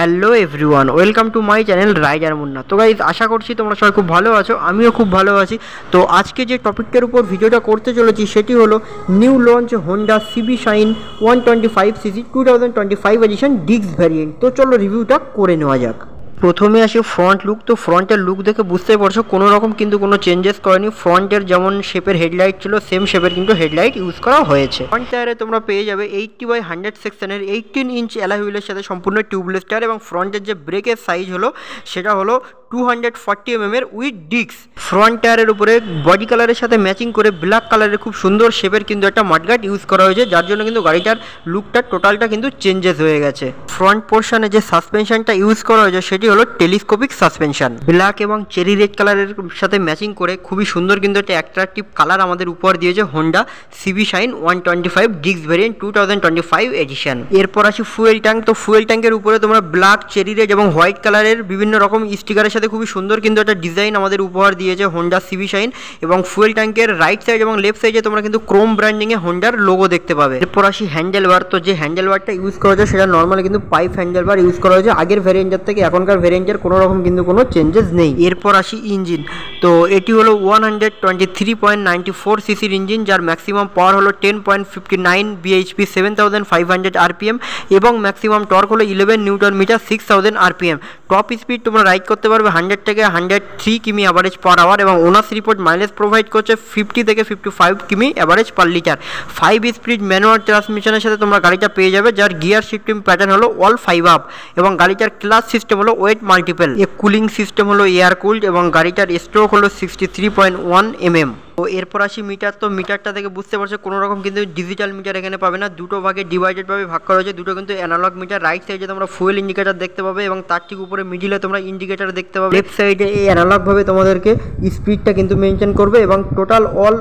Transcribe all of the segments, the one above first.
Hello everyone, welcome to my channel rider Munna. তো guys, আশা করছি তোমরা সবাই খুব ভালো আছো, আমিও খুব ভালো আছি। তো আজকে যে টপিকটার উপর ভিডিওটা করতে চলেছি সেটি হলো new launch Honda CB Shine 125cc 2025 edition ডিক্স ভ্যারিয়েন্ট। তো চলো রিভিউটা করে নেওয়া যাক। প্রথমে আসি ফ্রন্ট লুক। তো ফ্রন্টের লুক দেখে বুঝতে পারছো কোনো রকম কিন্তু কোনো চেঞ্জেস করেনি। ফ্রন্টের যেমন শেপের হেডলাইট ছিল সেম শেপের কিন্তু হেডলাইট ইউজ করা হয়েছে। ফ্রন্ট টায়ারে তোমরা পেয়ে যাবে 80/100 সেকশনের 18 ইঞ্চ অ্যালয় হুইলের সাথে সম্পূর্ণ টিউবলেস টায়ার, এবং ফ্রন্টের যে ব্রেকের সাইজ হলো সেটা হলো 240 mm উইথ ডিস্ক। ফ্রন্ট টায়ারের উপরে বডি কালারের সাথে ম্যাচিং করে ব্ল্যাক কালারের খুব সুন্দর শেপের কিন্তু একটা মাডগার্ড ইউজ করা হয়েছে, যার জন্য কিন্তু গাড়িটার লুকটা টোটালটা কিন্তু চেঞ্জেস হয়ে গেছে। ফ্রন্ট পোর্শনে যে সাসপেনশনটা ইউজ করা হয়েছে সেটি হলো টেলিস্কোপিক সাসপেনশন। ব্ল্যাক এবং চেরি রেড কালারের সাথে ম্যাচিং করে খুবই সুন্দর কিন্তু একটা অ্যাট্রাকটিভ কালার আমাদের উপহার দিয়েছে হোন্ডা সিবি শাইন 125 ডিক্স ভ্যারিয়েন্ট 2025 এডিশন। এরপর আসি ফুয়েল ট্যাঙ্ক। তো ফুয়েল ট্যাঙ্কের উপরে তোমরা ব্ল্যাক, চেরি রেড এবং হোয়াইট কালারের বিভিন্ন রকম স্টিকারের সাথে খুবই সুন্দর কিন্তু একটা ডিজাইন আমাদের উপহার দিয়েছে হোন্ডা সিবি শাইন। এবং ফুয়েল ট্যাঙ্কের রাইট সাইড এবং লেফট সাইডে তোমরা কিন্তু ক্রোম ব্র্যান্ডিংয়ে হোন্ডার লোগো দেখতে পাবে। এরপর আসি হ্যান্ডেল বার। তো যে হ্যান্ডেল বারটা ইউজ করা হয়েছে সেটা নর্মালি কিন্তু পাইপ হ্যান্ডেল বার ইউজ করা হয়েছে আগের ভ্যারিয়েন্টের থেকে, এখনকার ভ্যারিয়েন্টের কোনো রকম কিন্তু কোনো চেঞ্জেস নেই। এরপর আসি ইঞ্জিন। তো এটি হলো 123.94 সিসির ইঞ্জিন, যার ম্যাক্সিমাম পাওয়ার হলো 10.59 bhp 7500 rpm এবং ম্যাক্সিমাম টর্ক হলো 11 newton metre 6000 rpm। Top speed তোমরা রাইড করতে পারবে 100 থেকে 103 কিমি অ্যাভারেজ পার আওয়ার, এবং ওনার্স রিপোর্ট মাইলেজ প্রোভাইড করছে 50 থেকে 55 কিমি average per litre. 5 speed manual ট্রান্সমিশনের সাথে তোমরা গাড়িটা পেয়ে যাবে, যার গিয়ার শিফটিং প্যাটার্ন হলো অল 5 আপ, এবং গাড়িটার ক্লাচ সিস্টেম হলো ওয়েট মাল্টিপল। কুলিং সিস্টেম হলো এয়ার কুলড, এবং গাড়িটার স্ট্রোক হলো 63.1 mm। তো এরপর আসি মিটার। তো মিটারটা থেকে বুঝতে পারছো কোনো রকম কিন্তু ডিজিটাল মিটার এখানে পাবে না, দুটো ভাগে ডিভাইডেড ভাবে ভাগ করা হয়েছে। দুটো কিন্তু অ্যানালগ মিটার। রাইট সাইডে তোমরা ফুয়েল ইন্ডিকেটার দেখতে পাবে, এবং তার ঠিক উপরে মিডিলে তোমরা ইন্ডিকেটার দেখতে পাবে। লেফট সাইডে এই অ্যানালগ ভাবে তোমাদেরকে স্পিডটা কিন্তু মেনটেন করবে, এবং টোটাল অল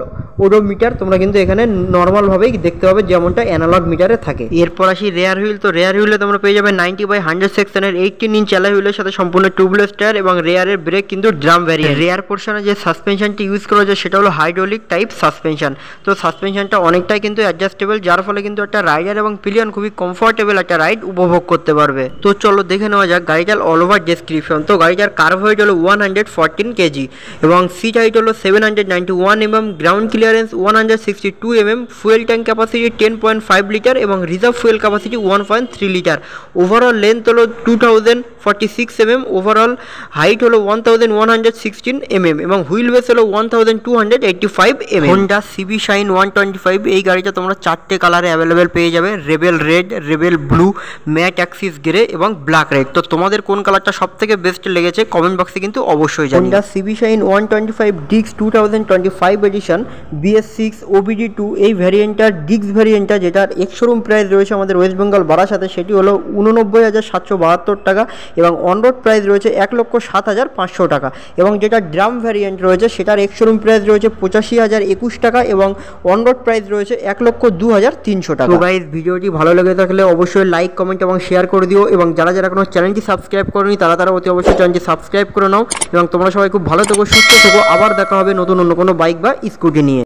ওডোমিটার তোমরা কিন্তু এখানে নর্মাল ভাবেই দেখতে পাবে যেমনটা অ্যানালগ মিটারে থাকে। এরপর আসি রেয়ার হুইল। তো রেয়ার হুইলে তোমরা পেয়ে যাবে 90/100 সেকশনের 18 ইঞ্চ অ্যালয় হুইলের সাথে সম্পূর্ণ টিউবলেস টায়ার, এবং রেয়ারের ব্রেক কিন্তু ড্রাম ভ্যারিয়েন্ট। রেয়ার পোর্শনে যে সাসপেনশনটি ইউজ করা হয়েছে সেটা হলো হাইড্রোলিক টাইপ সাসপেনশন। তো সাসপেনশনটা অনেকটাই কিন্তু অ্যাডজাস্টেবল, যার ফলে কিন্তু একটা রাইডার এবং পিলিয়ন খুবই কমফোর্টেবল একটা রাইড উপভোগ করতে পারবে। তো চলো দেখে নেওয়া যাক গাড়িটার অল ওভার ডেসক্রিপশন। তো গাড়িটার কার্ভ হাইট হলো 114 কেজি, এবং সিট হাইট হলো 791 mm, ground clearance 162 mm, fuel tank capacity 10.5 litre, এবং reserve fuel capacity 1.3 litre. Overall length হলো 2046 mm, ওভারঅল হাইট হলো 1116 mm, এবং হুইল বেস হলো 1285 mm। হোন্ডা সিবি শাইন 125 এই গাড়িটা তোমরা 4টে কালারে অ্যাভেলেবেল পেয়ে যাবে, rebel red, rebel blue, matte axis grey এবং ব্ল্যাক রেড। তো তোমাদের কোন কালারটা সব থেকে বেস্ট লেগেছে কমেন্ট বক্সে কিন্তু অবশ্যই জানিও। হোন্ডা সিবি শাইন 125 ডিক্স 2025 এডিশন BS6 OBD2 এই ভ্যারিয়েন্টটার ডিক্স ভ্যারিয়েন্টটা, যেটার এক্স-শোরুম প্রাইস রয়েছে আমাদের ওয়েস্ট বেঙ্গল বারাসাতে, সেটি হলো 89,772 টাকা, এবং অনরোড প্রাইস রয়েছে 1,07,500 টাকা, এবং যেটা ড্রাম ভ্যারিয়েন্ট রয়েছে সেটার এক্স-শোরুম প্রাইস রয়েছে 85,021 টাকা, এবং অনরোড প্রাইস রয়েছে 1,02,300 টাকা। তো গাইস, ভিডিওটি ভালো লেগে থাকলে অবশ্যই লাইক, কমেন্ট এবং শেয়ার করে দিও, এবং যারা যারা কোনো চ্যানেলটি সাবস্ক্রাইব করোনি তারা অতি অবশ্যই চ্যানেলটি সাবস্ক্রাইব করে নাও, এবং তোমরা সবাই খুব ভালো থেকো, সুস্থ থেকো। আবার দেখা হবে নতুন অন্য কোনো বাইক বা স্কুটি নিয়ে।